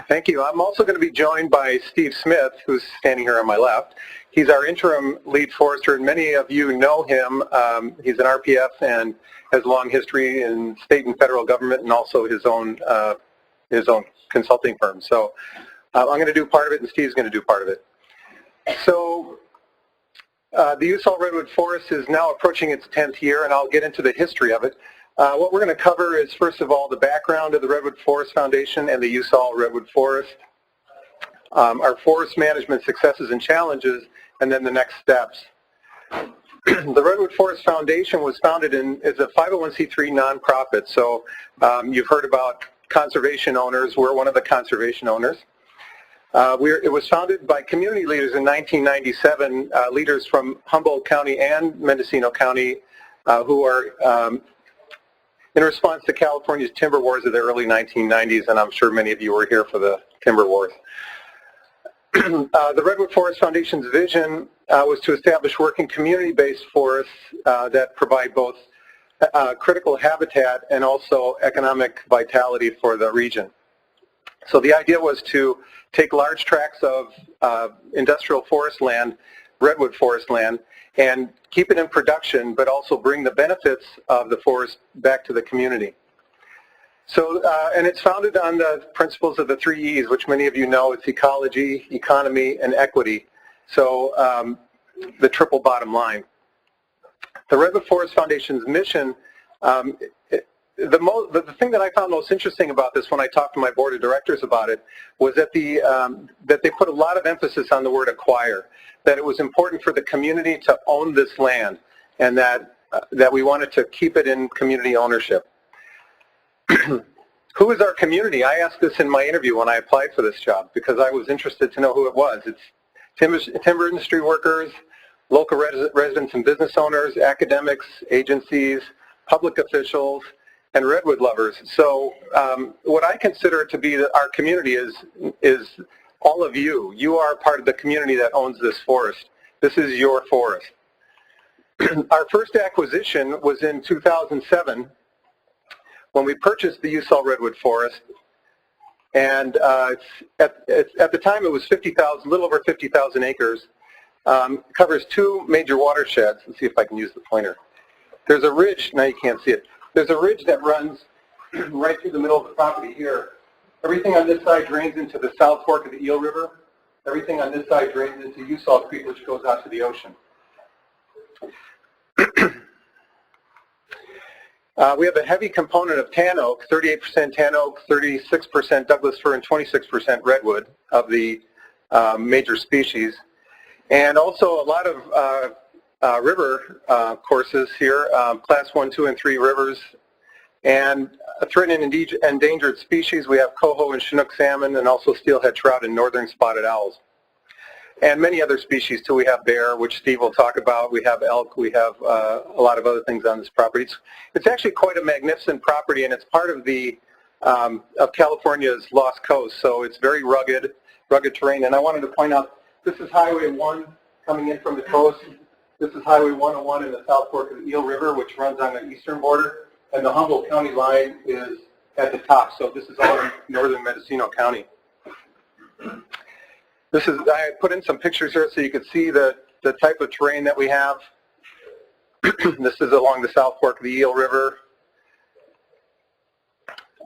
Thank you. I'm also going to be joined by Steve Smith, who's standing here on my left. He's our interim lead forester, and many of you know him. He's an RPF and has a long history in state and federal government, and also his own consulting firm. So I'm going to do part of it, and Steve's going to do part of it. So the Usal Redwood Forest is now approaching its 10th year, and I'll get into the history of it. What we're going to cover is, first of all, the background of the Redwood Forest Foundation and the Usal Redwood Forest, our forest management successes and challenges, and then the next steps. The Redwood Forest Foundation was founded as a 501c3 nonprofit, so you've heard about conservation owners. We're one of the conservation owners. It was founded by community leaders in 1997, leaders from Humboldt County and Mendocino County who are in response to California's timber wars of the early 1990s, and I'm sure many of you were here for the timber wars. The Redwood Forest Foundation's vision was to establish working community-based forests that provide both critical habitat and also economic vitality for the region. So the idea was to take large tracts of industrial forest land, redwood forest land, and keep it in production, but also bring the benefits of the forest back to the community. So, and it's founded on the principles of the 3 E's, which many of you know. It's ecology, economy, and equity. So the triple bottom line. The Redwood Forest Foundation's mission, the thing that I found most interesting about this when I talked to my board of directors about it was that that they put a lot of emphasis on the word acquire, that it was important for the community to own this land, and that we wanted to keep it in community ownership. Who is our community? I asked this in my interview when I applied for this job because I was interested to know who it was. It's timber industry workers, local residents and business owners, academics, agencies, public officials, and redwood lovers. So what I consider to be our community is all of you. You are part of the community that owns this forest. This is your forest. Our first acquisition was in 2007 when we purchased the Usal Redwood Forest, and at the time it was 50,000, a little over 50,000 acres. Covers 2 major watersheds. Let's see if I can use the pointer. There's a ridge. Now you can't see it. There's a ridge that runs right through the middle of the property here. Everything on this side drains into the South Fork of the Eel River. Everything on this side drains into Usal Creek, which goes out to the ocean. We have a heavy component of tan oak, 38% tan oak, 36% Douglas fir, and 26% redwood of the major species. And also a lot of river courses here, class 1, 2, and 3 rivers. And threatened and endangered species, we have coho and Chinook salmon, and also steelhead trout and northern spotted owls. And many other species too. We have bear, which Steve will talk about. We have elk. We have a lot of other things on this property. It's actually quite a magnificent property, and it's part of of California's Lost Coast. So it's very rugged terrain. And I wanted to point out, this is Highway 1 coming in from the coast. This is Highway 101 in the South Fork of the Eel River, which runs on the eastern border. And the Humboldt County line is at the top. So this is all in northern Mendocino County. I put in some pictures here so you could see the type of terrain that we have. This is along the South Fork of the Eel River.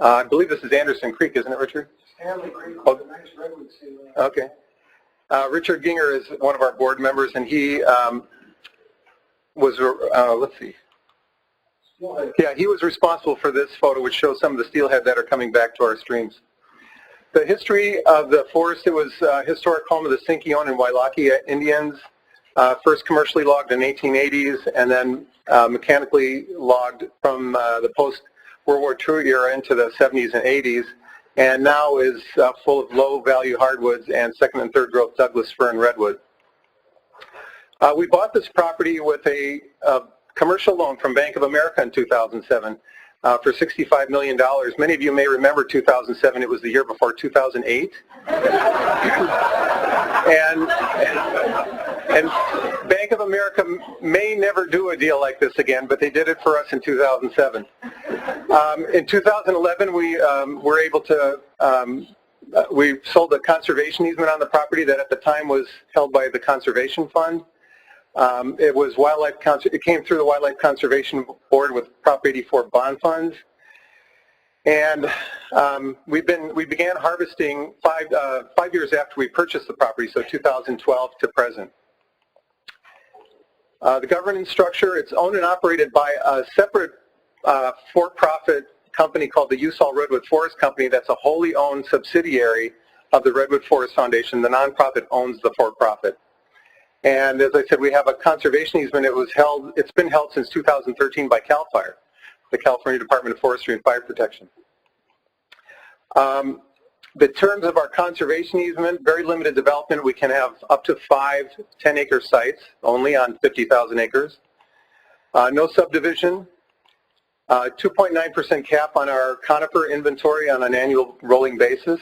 I believe this is Anderson Creek, isn't it, Richard? Stanley Creek, oh. The nice redwood sea. Okay. Richard Ginger is one of our board members, and he was, let's see. Steelhead. Yeah, he was responsible for this photo, which shows some of the steelhead that are coming back to our streams. The history of the forest, it was historic home of the Sinkyone and Wailaki Indians, first commercially logged in the 1880s, and then mechanically logged from the post-World War II era into the 70s and 80s, and now is full of low-value hardwoods and second and third growth Douglas fir and redwood. We bought this property with a commercial loan from Bank of America in 2007 for $65 million. Many of you may remember 2007. It was the year before 2008. and Bank of America may never do a deal like this again, but they did it for us in 2007. In 2011, we were able to we sold a conservation easement on the property that at the time was held by the Conservation Fund. It came through the Wildlife Conservation Board with Prop 84 bond funds. And we began harvesting 5 years after we purchased the property, so 2012 to present. The governance structure, it's owned and operated by a separate for-profit company called the Usal Redwood Forest Company that's a wholly owned subsidiary of the Redwood Forest Foundation. The nonprofit owns the for-profit. And as I said, we have a conservation easement. It's been held since 2013 by CAL FIRE, the California Department of Forestry and Fire Protection. The terms of our conservation easement, very limited development. We can have up to 5 10-acre sites only on 50,000 acres. No subdivision. 2.9% cap on our conifer inventory on an annual rolling basis.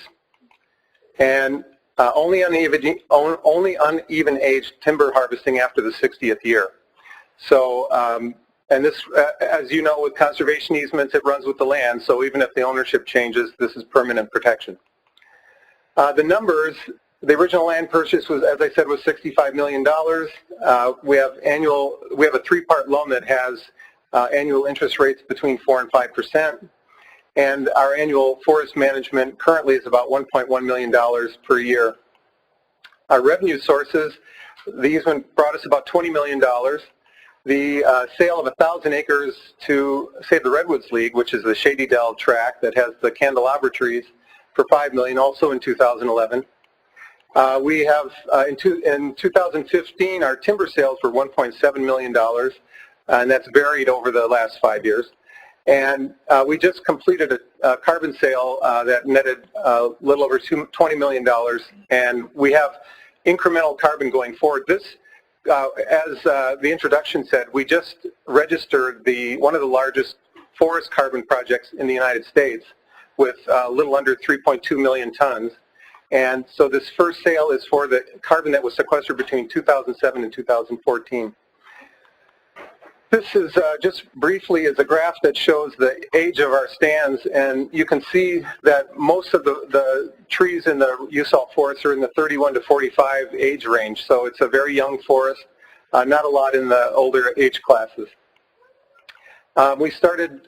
And only uneven aged timber harvesting after the 60th year. So, and this, as you know, with conservation easements, it runs with the land, so even if the ownership changes, this is permanent protection. The numbers, the original land purchase was, as I said, was $65 million. We have a 3-part loan that has annual interest rates between 4 and 5%. And our annual forest management currently is about $1.1 million per year. Our revenue sources, the easement brought us about $20 million. The sale of 1,000 acres to Save the Redwoods League, which is the Shady Dell tract that has the candelabra trees, for $5 million, also in 2011. We have, in 2015, our timber sales were $1.7 million, and that's varied over the last 5 years. And we just completed a carbon sale that netted a little over $20 million, and we have incremental carbon going forward. This, as the introduction said, we just registered one of the largest forest carbon projects in the United States with a little under 3.2 million tons. And so this first sale is for the carbon that was sequestered between 2007 and 2014. This is just briefly is a graph that shows the age of our stands, and you can see that most of the trees in the Usal forest are in the 31 to 45 age range, so it's a very young forest, not a lot in the older age classes. We started,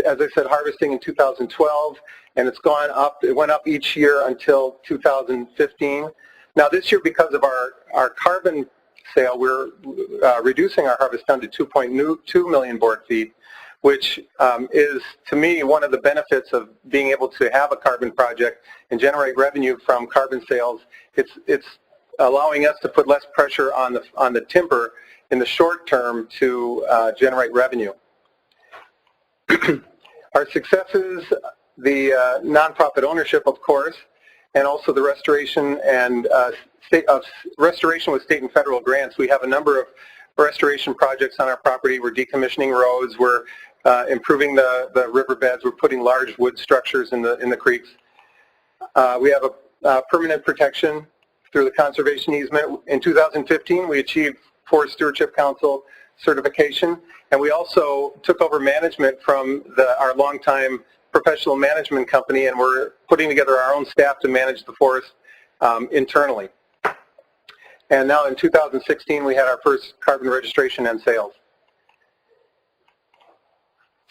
as I said, harvesting in 2012, and it's gone up. It went up each year until 2015. Now this year, because of our carbon sale, we're reducing our harvest down to 2.2 million board feet, which is, to me, one of the benefits of being able to have a carbon project and generate revenue from carbon sales. It's allowing us to put less pressure on the timber in the short term to generate revenue. Our successes, the nonprofit ownership, of course, and also the restoration and restoration with state and federal grants. We have a number of restoration projects on our property. We're decommissioning roads. We're improving the riverbeds. We're putting large wood structures in the creeks. We have a permanent protection through the conservation easement. In 2015, we achieved Forest Stewardship Council certification, and we also took over management from our longtime professional management company, and we're putting together our own staff to manage the forest internally. And now in 2016, we had our first carbon registration and sales.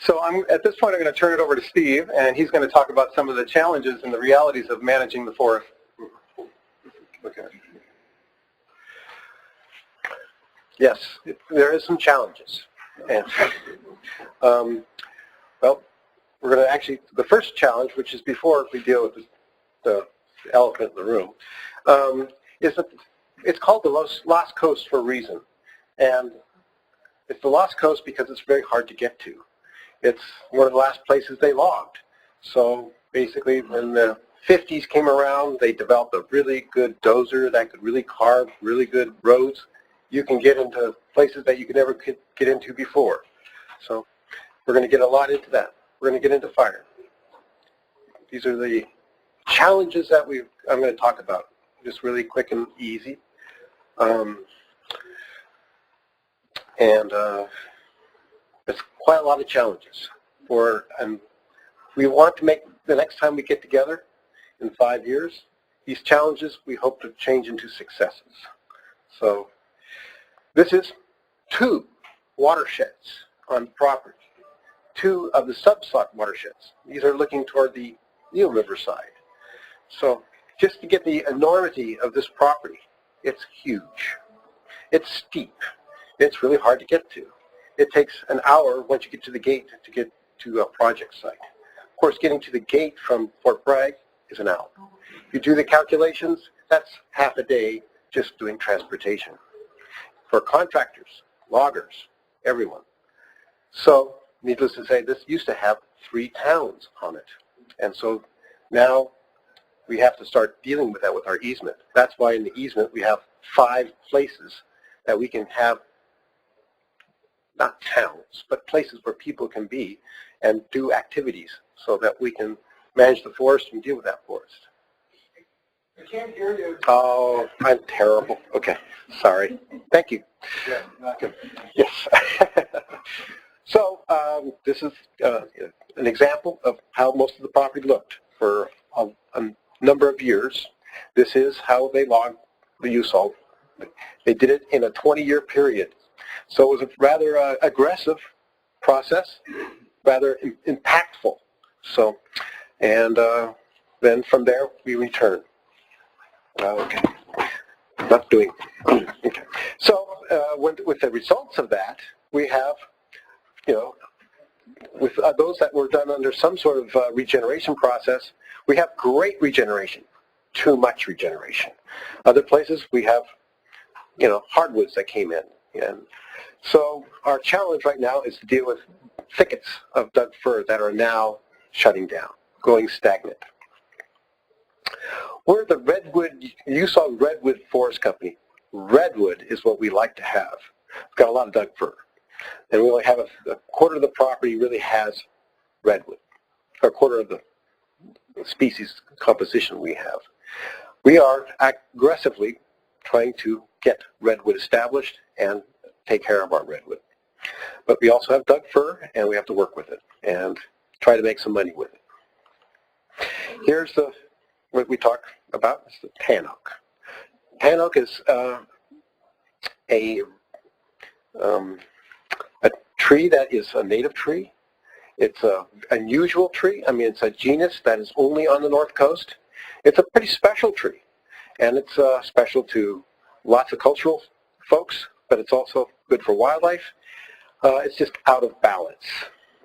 So at this point, I'm going to turn it over to Steve, and he's going to talk about some of the challenges and the realities of managing the forest. Okay. Yes, there is some challenges. And, well, we're going to actually, the first challenge, which is before we deal with the elephant in the room, is that it's called the Lost Coast for a reason. And it's the Lost Coast because it's very hard to get to. It's one of the last places they logged. So basically, when the 50s came around, they developed a really good dozer that could really carve really good roads. You can get into places that you could never get into before. So we're going to get a lot into that. We're going to get into fire. These are the challenges that I'm going to talk about, just really quick and easy. It's quite a lot of challenges and we want to make the next time we get together in 5 years, these challenges we hope to change into successes. So this is 2 watersheds on property, 2 of the sub-slot watersheds. These are looking toward the Eel River side. So just to get the enormity of this property, it's huge. It's steep. It's really hard to get to. It takes an hour once you get to the gate to get to a project site. Of course, getting to the gate from Fort Bragg is an hour. If you do the calculations, that's half a day just doing transportation for contractors, loggers, everyone. So, needless to say, this used to have 3 towns on it. And so now we have to start dealing with that with our easement. That's why in the easement we have 5 places that we can have, not towns, but places where people can be and do activities so that we can manage the forest and deal with that forest. I can't hear you. Oh, I'm terrible. Okay, sorry. Thank you. Yeah, okay. Yes. So this is an example of how most of the property looked for a number of years. This is how they logged the Usal. They did it in a 20-year period. So it was a rather aggressive process, rather impactful. So, and then from there we return. Okay, not doing. Okay. So with the results of that, we have, with those that were done under some sort of regeneration process, we have great regeneration, too much regeneration. Other places we have, hardwoods that came in. And so our challenge right now is to deal with thickets of Doug fir that are now shutting down, going stagnant. We're the Redwood, Usal Redwood Forest Company. Redwood is what we like to have. We've got a lot of Doug fir. And we only have a quarter of the property really has redwood, or a quarter of the species composition we have. We are aggressively trying to get redwood established and take care of our redwood. But we also have Doug fir, and we have to work with it and try to make some money with it. Here's what we talk about, is the tan oak. Tan oak is a tree that is a native tree. It's an unusual tree. I mean, it's a genus that is only on the North Coast. It's a pretty special tree, and it's special to lots of cultural folks, but it's also good for wildlife. It's just out of balance,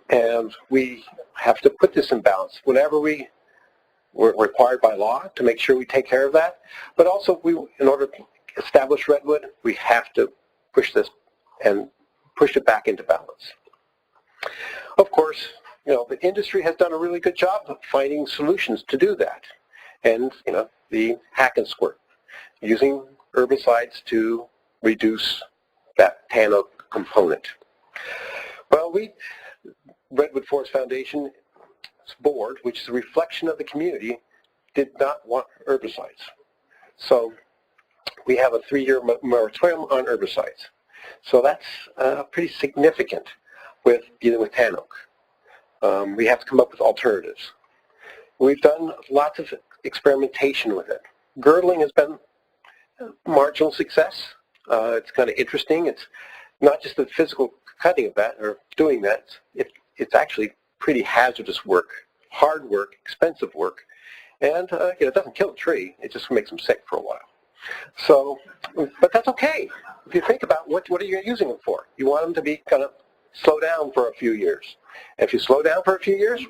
and we have to put this in balance whenever we're required by law to make sure we take care of that. But also, in order to establish redwood, we have to push this and push it back into balance. Of course, the industry has done a really good job of finding solutions to do that. And, the hack and squirt, using herbicides to reduce that tan oak component. Well, Redwood Forest Foundation's board, which is a reflection of the community, did not want herbicides. So we have a 3-year moratorium on herbicides. So that's pretty significant with dealing with tan oak. We have to come up with alternatives. We've done lots of experimentation with it. Girdling has been a marginal success. It's kind of interesting. It's not just the physical cutting of that or doing that. It's actually pretty hazardous work, hard work, expensive work, and it doesn't kill the tree. It just makes them sick for a while. So, but that's okay. If you think about what are you using them for? You want them to be kind of slow down for a few years. And if you slow down for a few years,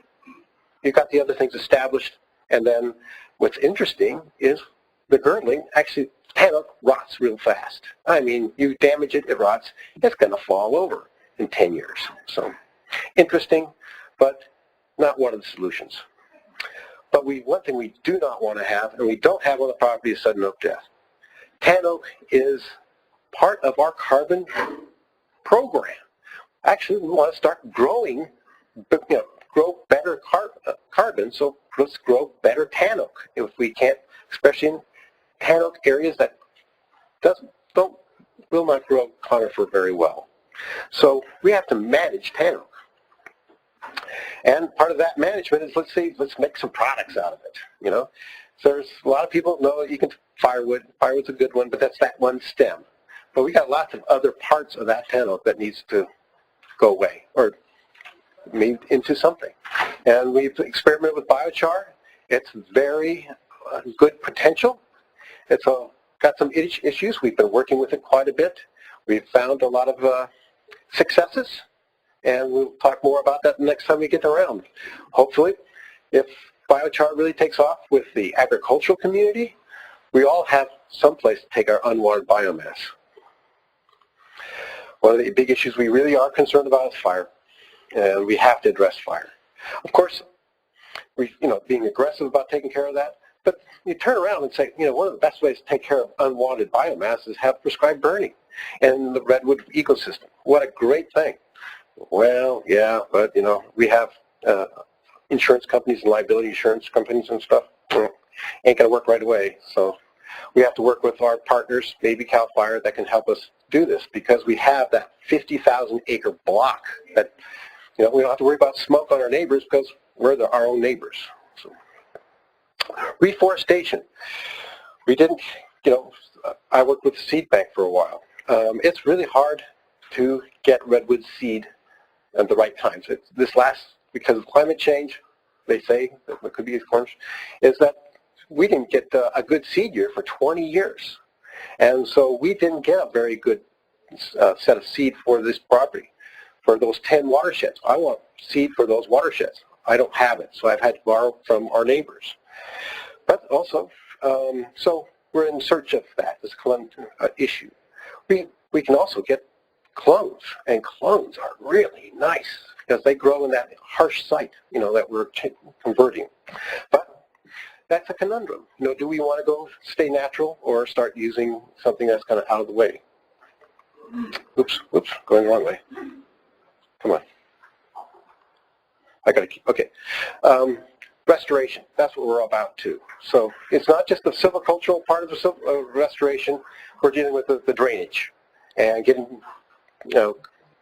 you've got the other things established. And then what's interesting is the girdling, actually, tan oak rots real fast. I mean, you damage it, it rots. It's going to fall over in 10 years. So interesting, but not one of the solutions. But one thing we do not want to have, and we don't have on the property, is sudden oak death. Tan oak is part of our carbon program. Actually, we want to start growing, grow better carbon, so let's grow better tan oak. If we can't, especially in tan oak areas that will not grow conifer very well. So we have to manage tan oak. And part of that management is, let's make some products out of it, you know. So there's a lot of people know that you can firewood. Firewood's a good one, but that's that one stem. But we got lots of other parts of that panel that needs to go away or made into something. And we've experimented with biochar. It's very good potential. It's got some issues. We've been working with it quite a bit. We've found a lot of successes, and we'll talk more about that the next time we get around. Hopefully, if biochar really takes off with the agricultural community, we all have some place to take our unwanted biomass. One of the big issues we really are concerned about is fire, and we have to address fire. Of course, being aggressive about taking care of that, but you turn around and say, one of the best ways to take care of unwanted biomass is have prescribed burning in the Redwood ecosystem. What a great thing. Well, yeah, but, we have insurance companies and liability insurance companies and stuff. Ain't going to work right away. So we have to work with our partners, maybe CAL FIRE, that can help us do this, because we have that 50,000 acre block that, we don't have to worry about smoke on our neighbors because we're our own neighbors. So, reforestation. We didn't, I worked with the seed bank for a while. It's really hard to get redwood seed at the right times. Because of climate change, they say, that it could be orange, is that we didn't get a good seed year for 20 years. And so we didn't get a very good set of seed for this property, for those 10 watersheds. I want seed for those watersheds. I don't have it, so I've had to borrow from our neighbors. But also, so we're in search of that as an issue. We can also get clones, and clones are really nice because they grow in that harsh site, that we're converting. But that's a conundrum. Do we want to stay natural or start using something that's kind of out of the way? Oops, going the wrong way. Come on. I got to keep, okay. Restoration, that's what we're about too. So it's not just the silvicultural part of the restoration, we're dealing with the drainage and getting, the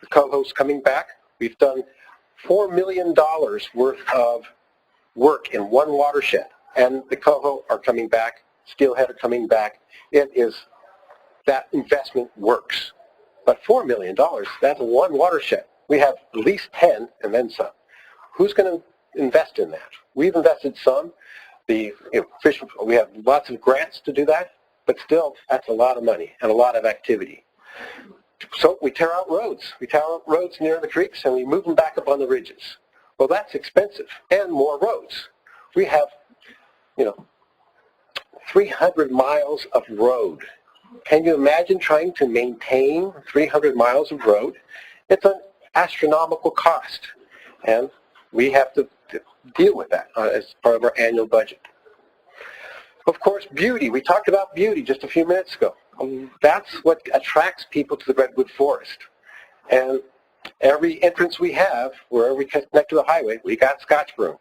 co-hosts coming back. We've done $4 million worth of work in one watershed, and the coho are coming back, steelhead are coming back. That investment works. But $4 million, that's one watershed. We have at least 10 and then some. Who's going to invest in that? We've invested some. We have lots of grants to do that, but still, that's a lot of money and a lot of activity. So we tear out roads. We tear out roads near the creeks and we move them back up on the ridges. Well, that's expensive, and more roads. We have, 300 miles of road. Can you imagine trying to maintain 300 miles of road? It's an astronomical cost, and we have to deal with that as part of our annual budget. Of course, beauty. We talked about beauty just a few minutes ago. That's what attracts people to the Redwood Forest. And every entrance we have, wherever we connect to the highway, we got Scotch broom.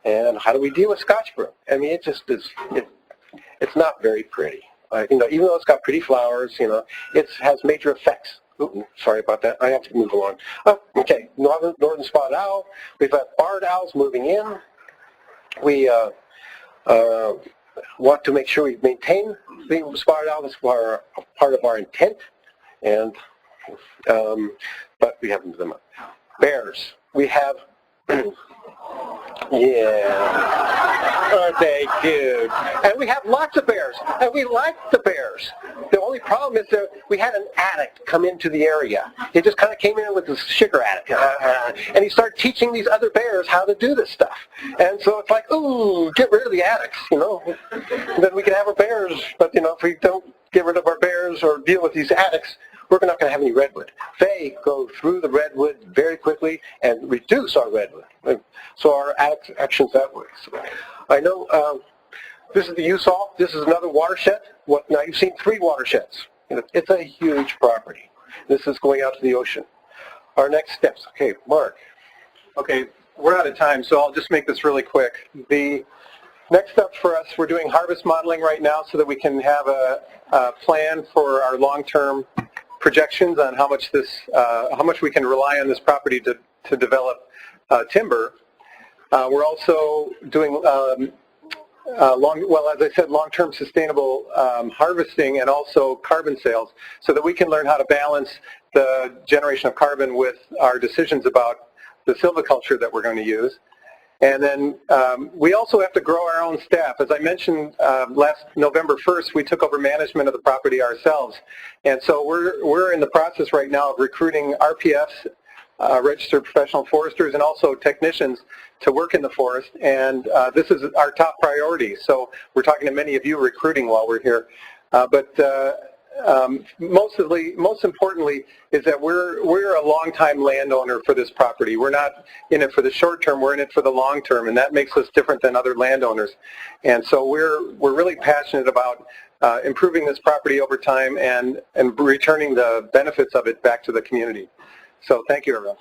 And how do we deal with Scotch broom? I mean, it just is, it's not very pretty. Even though it's got pretty flowers, it has major effects. Ooh, sorry about that. I have to move along. Oh, okay, northern spotted owl. We've got barred owls moving in. We want to make sure we maintain the spotted owl. That's part of our intent. And but we haven't done them. Bears. We have. Yeah, aren't they cute? And we have lots of bears, and we like the bears. The only problem is that we had an addict come into the area. He just kind of came in with this sugar addict, and he started teaching these other bears how to do this stuff. And so it's like, ooh, get rid of the addicts, Then we can have our bears, but if we don't get rid of our bears or deal with these addicts, we're not going to have any redwood. They go through the redwood very quickly and reduce our redwood. So our actions that way. So I know this is the Usal. This is another watershed. Now you've seen 3 watersheds. It's a huge property. This is going out to the ocean. Our next steps. Okay, Mark. Okay, we're out of time, so I'll just make this really quick. The next steps for us, we're doing harvest modeling right now so that we can have a plan for our long-term projections on how much we can rely on this property to develop timber. We're also doing as I said, long-term sustainable harvesting and also carbon sales, so that we can learn how to balance the generation of carbon with our decisions about the silviculture that we're going to use. And then we also have to grow our own staff. As I mentioned, last November 1st, we took over management of the property ourselves. And so we're in the process right now of recruiting RPFs, registered professional foresters, and also technicians to work in the forest. And this is our top priority. So we're talking to many of you recruiting while we're here. Most importantly is that we're a long-time landowner for this property. We're not in it for the short term, we're in it for the long term, and that makes us different than other landowners. And so we're really passionate about improving this property over time and returning the benefits of it back to the community. So thank you, everyone.